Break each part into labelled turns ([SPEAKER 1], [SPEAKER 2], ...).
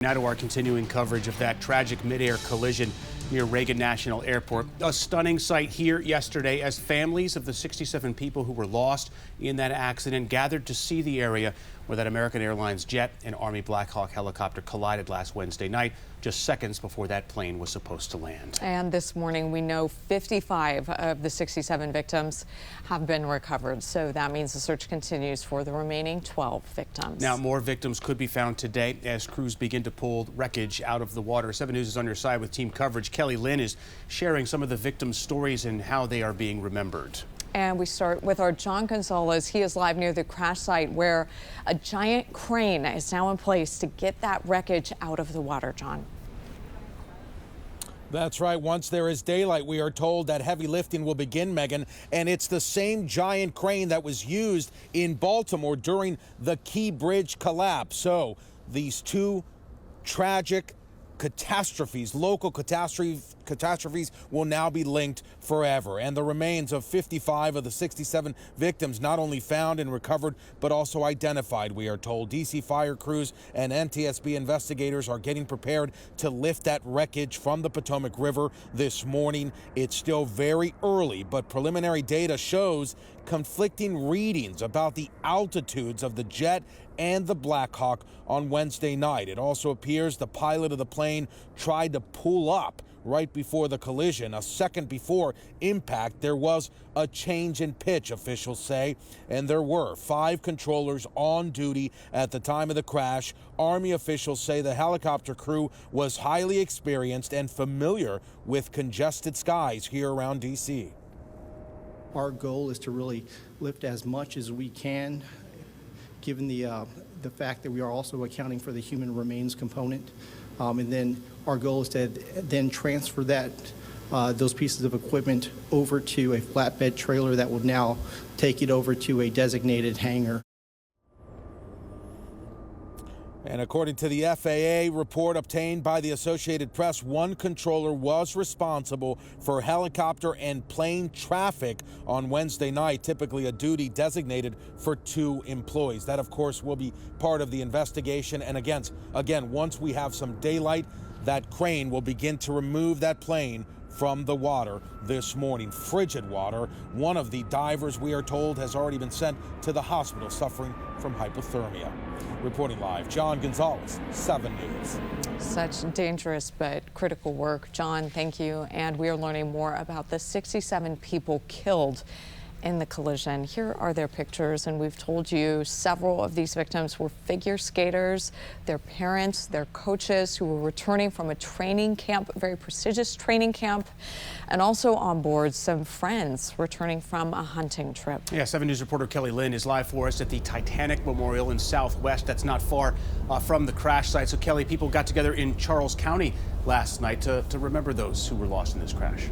[SPEAKER 1] Now to our continuing coverage of that tragic midair collision near Reagan National Airport. A stunning sight here yesterday as families of the 67 people who were lost in that accident gathered to see the area where that American Airlines jet and Army Black Hawk helicopter collided last Wednesday night, just seconds before that plane was supposed to land.
[SPEAKER 2] And this morning we know 55 of the 67 victims have been recovered. So that means the search continues for the remaining 12 victims.
[SPEAKER 1] Now more victims could be found today as crews begin to pull wreckage out of the water. 7 News is on your side with team coverage. Kelly Lynn is sharing some of the victims' stories and how they are being remembered.
[SPEAKER 2] And we start with our John Gonzalez. He is live near the crash site where a giant crane is now in place to get that wreckage out of the water. John.
[SPEAKER 3] That's right. Once there is daylight, we are told that heavy lifting will begin, Megan. And it's the same giant crane that was used in Baltimore during the Key Bridge collapse. So these two tragic catastrophes, local catastrophes, will now be linked forever. And the remains of 55 of the 67 victims not only found and recovered, but also identified, we are told. DC fire crews and NTSB investigators are getting prepared to lift that wreckage from the Potomac River this morning. It's still very early, but preliminary data shows conflicting readings about the altitudes of the jet and the Black Hawk on Wednesday night. It also appears the pilot of the plane tried to pull up right before the collision. A second before impact, there was a change in pitch, officials say, and there were 5 controllers on duty at the time of the crash. Army officials say the helicopter crew was highly experienced and familiar with congested skies here around D.C.
[SPEAKER 4] Our goal is to really lift as much as we can, given the fact that we are also accounting for the human remains component. And then our goal is to then transfer those pieces of equipment over to a flatbed trailer that will now take it over to a designated hangar.
[SPEAKER 3] And according to the FAA report obtained by the Associated Press, one controller was responsible for helicopter and plane traffic on Wednesday night, typically a duty designated for 2 employees. That, of course, will be part of the investigation. And again, once we have some daylight, that crane will begin to remove that plane from the water this morning. Frigid water. One of the divers, we are told, has already been sent to the hospital suffering from hypothermia. Reporting live, John Gonzalez, 7 News.
[SPEAKER 2] Such dangerous but critical work. John, thank you. And we are learning more about the 67 people killed in the collision. Here are their pictures, and we've told you several of these victims were figure skaters, their parents, their coaches who were returning from a training camp, a very prestigious training camp, and also on board some friends returning from a hunting trip.
[SPEAKER 1] Yeah, 7 News reporter Kelly Lynn is live for us at the Titanic Memorial in Southwest. That's not far from the crash site. So Kelly, people got together in Charles County last night to remember those who were lost in this crash.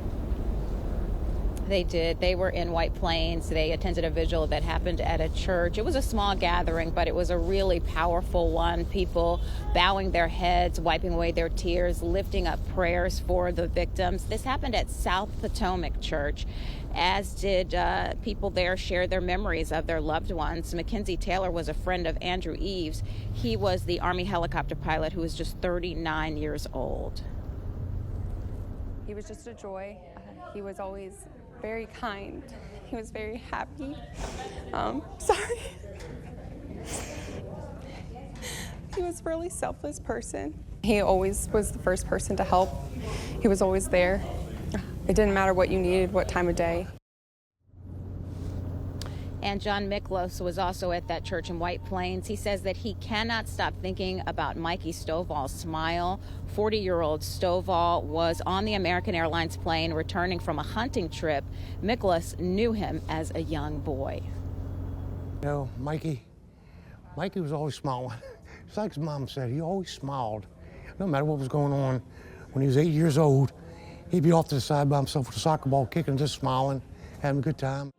[SPEAKER 5] They did. They were in White Plains. They attended a vigil that happened at a church. It was a small gathering, but it was a really powerful one. People bowing their heads, wiping away their tears, lifting up prayers for the victims. This happened at South Potomac Church, as did people there share their memories of their loved ones. Mackenzie Taylor was a friend of Andrew Eves. He was the Army helicopter pilot who was just 39 years old.
[SPEAKER 6] He was just a joy. He was always very kind. He was very happy. Sorry. He was a really selfless person. He always was the first person to help. He was always there. It didn't matter what you needed, what time of day.
[SPEAKER 5] And John Miklos was also at that church in White Plains. He says that he cannot stop thinking about Mikey Stovall's smile. 40-year-old Stovall was on the American Airlines plane returning from a hunting trip. Miklos knew him as a young boy.
[SPEAKER 7] You know, Mikey was always smiling. It's like his mom said, he always smiled. No matter what was going on. When he was 8 years old, he'd be off to the side by himself with a soccer ball kicking, just smiling, having a good time.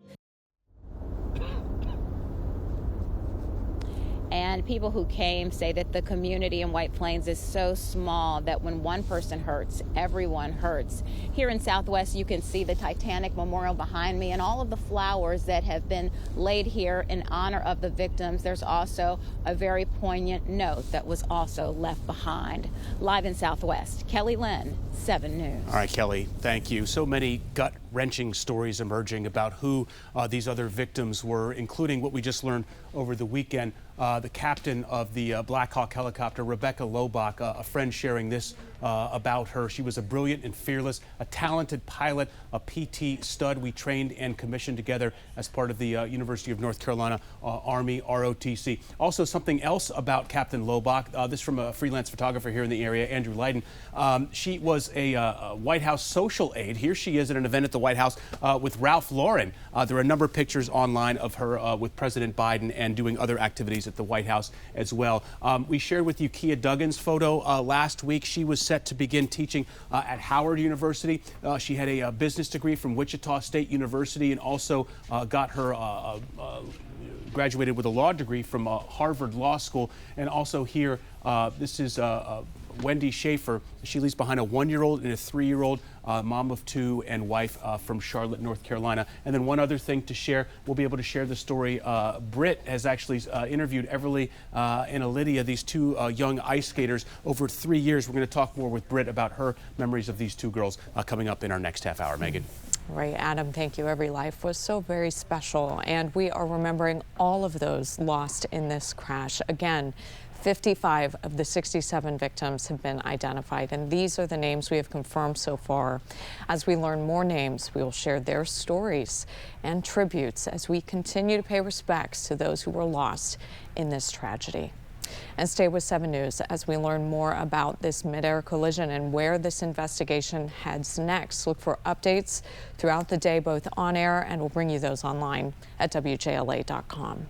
[SPEAKER 5] And people who came say that the community in White Plains is so small that when one person hurts, everyone hurts. Here in Southwest, you can see the Titanic Memorial behind me and all of the flowers that have been laid here in honor of the victims. There's also a very poignant note that was also left behind. Live in Southwest, Kelly Lynn, 7 News.
[SPEAKER 1] All right, Kelly, thank you. So many gut-wrenching stories emerging about who these other victims were, including what we just learned over the weekend. The captain of the Black Hawk helicopter, Rebecca Lobach, a friend sharing this about her. She was a brilliant and fearless, a talented pilot, a PT stud. We trained and commissioned together as part of the University of North Carolina Army ROTC. Also, something else about Captain Lobach, this from a freelance photographer here in the area, Andrew Leiden. She was a White House social aide. Here she is at an event at the White House with Ralph Lauren. There are a number of pictures online of her with President Biden and doing other activities at the White House as well. We shared with you Kia Duggan's photo last week. She was set to begin teaching at Howard University. She had a business degree from Wichita State University and also got her graduated with a law degree from Harvard Law School. And also here, this is Wendy Schaefer. She leaves behind a 1-year-old and a 3-year-old, mom of 2 and wife from Charlotte, North Carolina. And then one other thing to share, we'll be able to share the story. Britt has actually interviewed Everly and Lydia, these 2 young ice skaters, over 3 years. We're going to talk more with Britt about her memories of these 2 girls coming up in our next half hour. Megan.
[SPEAKER 2] Right, Adam, thank you. Every life was so very special, and we are remembering all of those lost in this crash. Again, 55 of the 67 victims have been identified, and these are the names we have confirmed so far. As we learn more names, we will share their stories and tributes as we continue to pay respects to those who were lost in this tragedy. And stay with 7 News as we learn more about this midair collision and where this investigation heads next. Look for updates throughout the day, both on air, and we'll bring you those online at WJLA.com.